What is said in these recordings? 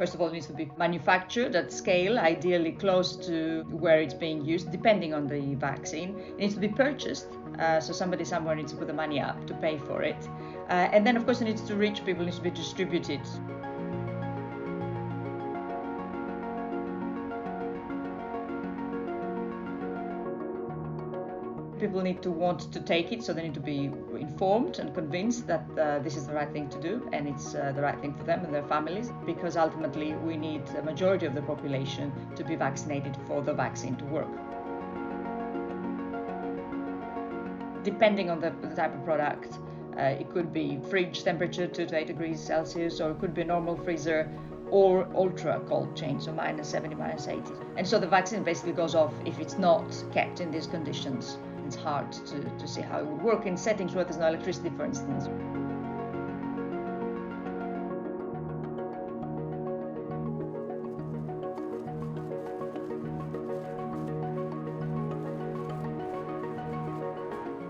First of all, it needs to be manufactured at scale, ideally close to where it's being used, depending on the vaccine. It needs to be purchased, so somebody somewhere needs to put the money up to pay for it. And then, of course, it needs to reach people, it needs to be distributed. People need to want to take it, so they need to be informed and convinced that this is the right thing to do and it's the right thing for them and their families, because ultimately we need the majority of the population to be vaccinated for the vaccine to work. Depending on the type of product, it could be fridge temperature 2 to 8 degrees Celsius, or it could be a normal freezer, or ultra cold chain, so -70, -80. And so the vaccine basically goes off if it's not kept in these conditions. It's hard to see how it would work in settings where there's no electricity, for instance.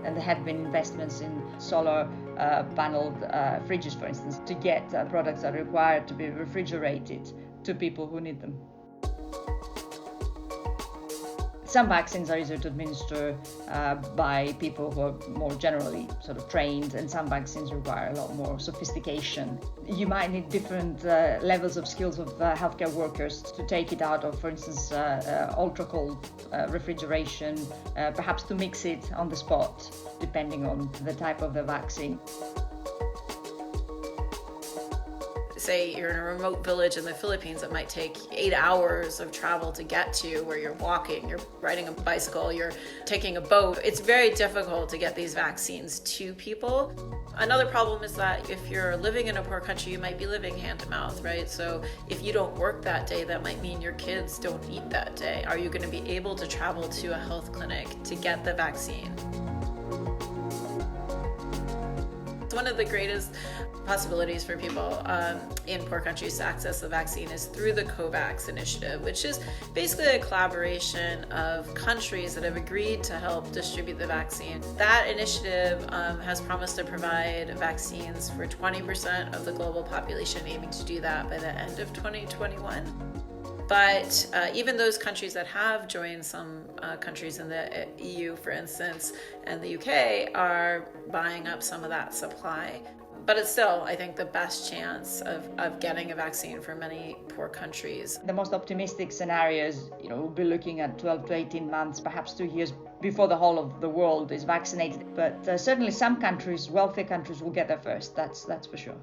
And there have been investments in solar paneled fridges, for instance, to get products that are required to be refrigerated to people who need them. Some vaccines are easier to administer by people who are more generally sort of trained, and some vaccines require a lot more sophistication. You might need different levels of skills of healthcare workers to take it out of, for instance, ultra cold refrigeration, perhaps to mix it on the spot, depending on the type of the vaccine. Say you're in a remote village in the Philippines, it might take 8 hours of travel to get to, where you're walking, you're riding a bicycle, you're taking a boat. It's very difficult to get these vaccines to people. Another problem is that if you're living in a poor country, you might be living hand to mouth, right? So if you don't work that day, that might mean your kids don't eat that day. Are you going to be able to travel to a health clinic to get the vaccine? One of the greatest possibilities for people in poor countries to access the vaccine is through the COVAX initiative, which is basically a collaboration of countries that have agreed to help distribute the vaccine. That initiative has promised to provide vaccines for 20% of the global population, aiming to do that by the end of 2021. But even those countries that have joined, some countries in the EU, for instance, and the UK, are buying up some of that supply. But it's still, I think, the best chance of getting a vaccine for many poor countries. The most optimistic scenarios, we'll be looking at 12 to 18 months, perhaps 2 years before the whole of the world is vaccinated. But certainly some countries, wealthy countries, will get there first. That's for sure.